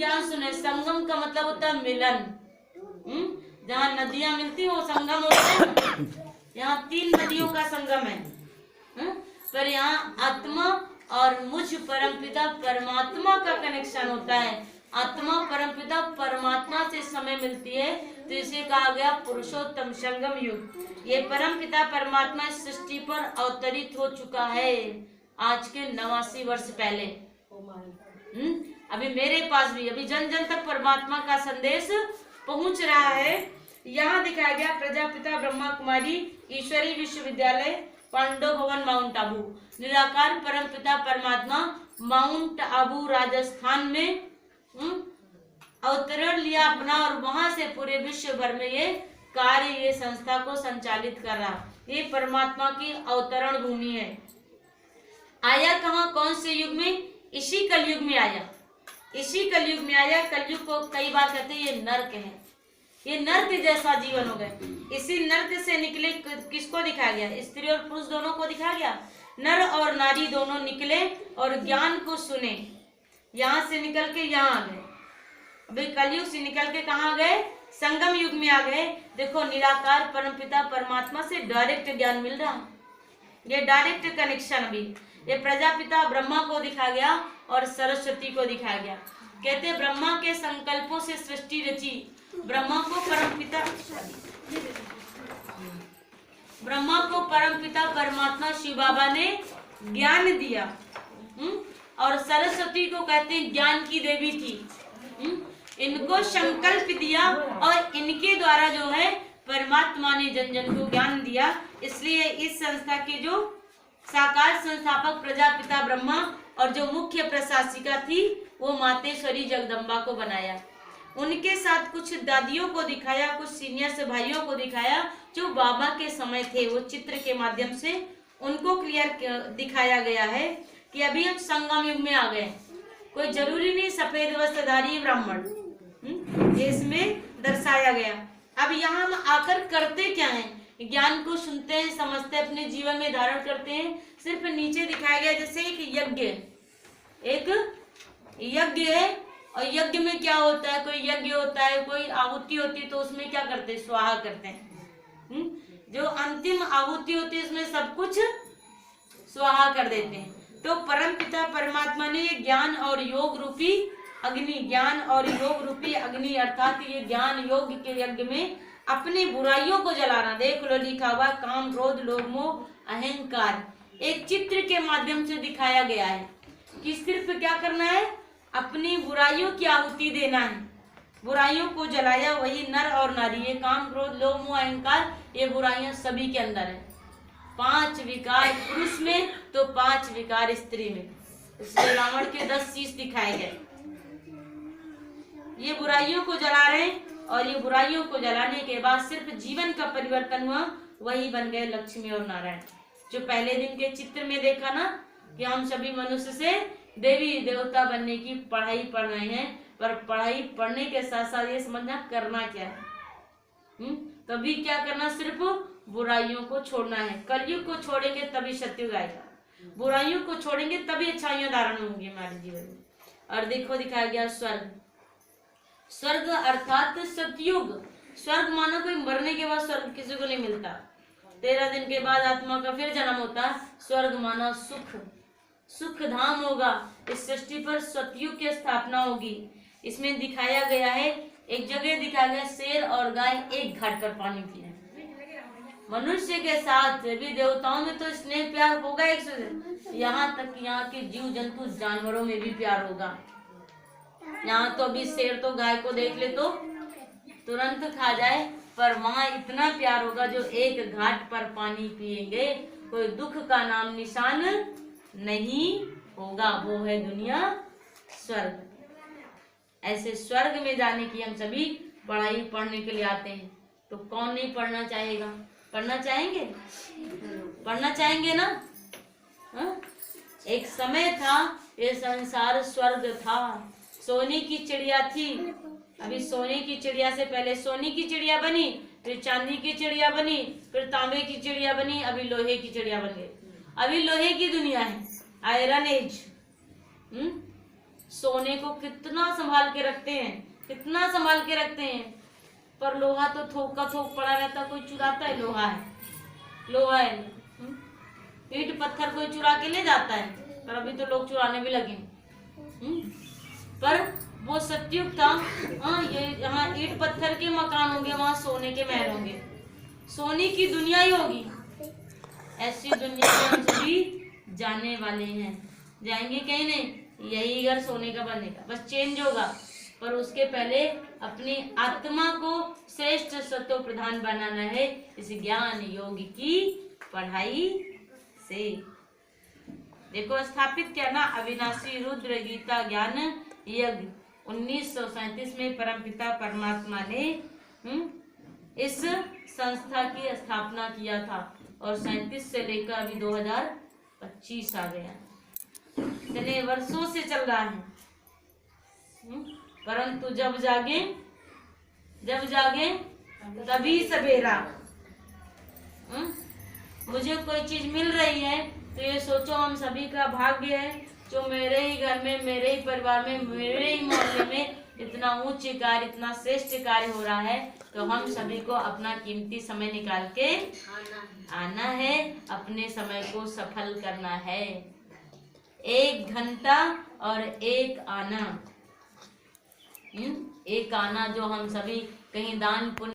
ज्ञान सुने। संगम का मतलब होता है मिलन। जहाँ नदियां मिलती है वो संगम होता है। यहाँ 3 नदियों का संगम है। पर यहाँ आत्मा और मुझ परमपिता परमात्मा का कनेक्शन होता है। आत्मा परमपिता परमात्मा से समय मिलती है, तो इसे कहा गया पुरुषोत्तम संगम युग। ये परमपिता परमात्मा इस सृष्टि पर अवतरित हो चुका है आज के 89 वर्ष पहले। अभी मेरे पास भी अभी जन जन तक परमात्मा का संदेश पहुंच रहा है। यहाँ दिखाया गया प्रजापिता ब्रह्मा कुमारी ईश्वरी विश्वविद्यालय, पांडव भवन, माउंट आबू। निराकार परमपिता परमात्मा माउंट आबू राजस्थान में अवतरण लिया अपना, और वहां से पूरे विश्व भर में ये कार्य, ये संस्था को संचालित कर रहा। ये परमात्मा की अवतरण भूमि है। आया कहाँ, कौन से युग में? इसी कलयुग में आया। इसी कलयुग में आया। कलयुग को कई बार कहते हैं ये नर्क है, ये नर्क जैसा जीवन हो गया। इसी नर्क से निकले किसको दिखाया गया? स्त्री और पुरुष दोनों को दिखाया गया। नर और नारी दोनों निकले और ज्ञान को सुने। यहाँ से निकल के यहाँ आ गए। अभी कलयुग से निकल के कहाँ गए? संगम युग में आ गए। देखो, निराकार परमपिता परमात्मा से डायरेक्ट ज्ञान मिल रहा, ये डायरेक्ट कनेक्शन। अभी ये प्रजापिता ब्रह्मा को दिखाया गया और सरस्वती को दिखाया गया। कहते ब्रह्मा के संकल्पों से सृष्टि रची। ब्रह्मा को परमपिता परमात्मा शिव बाबा ने ज्ञान दिया। और सरस्वती को कहते हैं ज्ञान की देवी थी। इनको संकल्प दिया और इनके द्वारा जो है परमात्मा ने जन जन को ज्ञान दिया। इसलिए इस संस्था के जो साकार संस्थापक प्रजापिता ब्रह्मा और जो मुख्य प्रशासिका थी वो मातेश्वरी जगदम्बा को बनाया। उनके साथ कुछ दादियों को दिखाया, कुछ सीनियर से भाइयों को दिखाया जो बाबा के समय थे। वो चित्र के माध्यम से उनको क्लियर दिखाया गया है कि अभी हम संगम युग में आ गए। कोई जरूरी नहीं सफेद वस्त्रधारी ब्राह्मण, इसमें दर्शाया गया। अब यहाँ हम आकर करते क्या हैं? ज्ञान को सुनते हैं, समझते हैं, अपने जीवन में धारण करते हैं। सिर्फ नीचे दिखाया गया जैसे एक यज्ञ है, और यज्ञ में क्या होता है? कोई यज्ञ होता है, कोई आहुति होती है, तो उसमें क्या करते हैं? स्वाहा करते हैं। जो अंतिम आहुति होती है उसमें सब कुछ स्वाहा कर देते हैं। तो परमपिता परमात्मा ने ये ज्ञान और योग रूपी अग्नि अर्थात ये ज्ञान योग के यज्ञ में अपनी बुराइयों को जलाना। देख लो, लिखा हुआ काम, क्रोध, लोभ, मोह, अहंकार, एक चित्र के माध्यम से दिखाया गया है कि सिर्फ क्या करना है? अपनी बुराइयों की आहुति देना है। बुराइयों को जलाया, वही नर और नारी। ये काम, क्रोध, लोभ, मोह, अहंकार, ये बुराइयां सभी के अंदर है। 5 विकार पुरुष में तो 5 विकार स्त्री में। इसलिए रावण के 10 शीश दिखाए गए। ये बुराइयों को जला रहे हैं, और ये बुराइयों को जलाने के बाद सिर्फ जीवन का परिवर्तन हुआ, वही बन गए लक्ष्मी और नारायण। जो पहले दिन के चित्र में देखा ना कि हम सभी मनुष्य से देवी देवता बनने की पढ़ाई पढ़ रहे हैं, पर पढ़ाई पढ़ने के साथ साथ ये समझना करना क्या है। तभी क्या करना? सिर्फ बुराइयों को छोड़ना है। कलयुग को छोड़ेंगे तभी सत्युग आएगा। बुराइयों को छोड़ेंगे तभी अच्छाइयां धारण होंगी हमारे जीवन में। और देखो, दिखाया गया स्वर्ग। स्वर्ग अर्थात सतयुग। स्वर्ग मानो कोई मरने के बाद स्वर्ग किसी को नहीं मिलता। 13 दिन के बाद आत्मा का फिर जन्म होता है। स्वर्ग माना सुख धाम होगा। इस सृष्टि पर सतयुग की स्थापना होगी। इसमें दिखाया गया है, एक जगह दिखाया गया शेर और गाय एक घाट पर पानी पी रहे। मनुष्य के साथ भी देवताओं में तो स्नेह प्यार होगा एक से, यहाँ तक यहाँ के जीव जंतु जानवरों में भी प्यार होगा। यहाँ तो अभी शेर तो गाय को देख ले तो तुरंत खा जाए, पर वहाँ इतना प्यार होगा जो एक घाट पर पानी पिएंगे, कोई दुख का नाम निशान नहीं होगा। वो है दुनिया स्वर्ग। ऐसे स्वर्ग में जाने की हम सभी पढ़ाई पढ़ने के लिए आते हैं। तो कौन नहीं पढ़ना चाहेगा? पढ़ना चाहेंगे? पढ़ना चाहेंगे ना? एक समय था ये संसार स्वर्ग था। सोने की चिड़िया थी। अभी सोने की चिड़िया से पहले सोने की चिड़िया बनी, फिर चांदी की चिड़िया बनी, फिर तांबे की चिड़िया बनी, अभी लोहे की चिड़िया बन गई। अभी लोहे की दुनिया है, आयरन एज। सोने को कितना संभाल के रखते हैं, कितना संभाल के रखते हैं, पर लोहा तो थोक का थोक पड़ा रहता, कोई चुराता है? लोहा है, लोहा है। ईंट पत्थर कोई चुरा के ले जाता है, पर अभी तो लोग चुराने भी लगे। पर वो सतयुग था। हाँ, ये यहाँ ईंट पत्थर के मकान होंगे, वहां सोने के महल होंगे, सोने की दुनिया ही होगी। ऐसी दुनिया में हम सभी जाने वाले हैं, जाएंगे कहीं नहीं, यही घर सोने का बनेगा, बस चेंज होगा। पर उसके पहले अपनी आत्मा को श्रेष्ठ सत्व प्रधान बनाना है इस ज्ञान योग की पढ़ाई से। देखो स्थापित किया ना अविनाशी रुद्र गीता ज्ञान यज्ञ 1937 में परमपिता परमात्मा ने इस संस्था की स्थापना किया था, और 37 से लेकर अभी 2025 आ गया, इतने वर्षों से चल रहा है। परंतु जब जागे तभी सवेरा। मुझे कोई चीज मिल रही है तो ये सोचो हम सभी का भाग्य है जो मेरे ही घर में, मेरे ही परिवार में, मेरे ही मोहल्ले में इतना उच्च कार्य, इतना श्रेष्ठ कार्य हो रहा है, तो हम सभी को अपना कीमती समय निकाल के आना है, अपने समय को सफल करना है। 1 घंटा और 1 आना, एक आना जो हम सभी कहीं दान पुण्य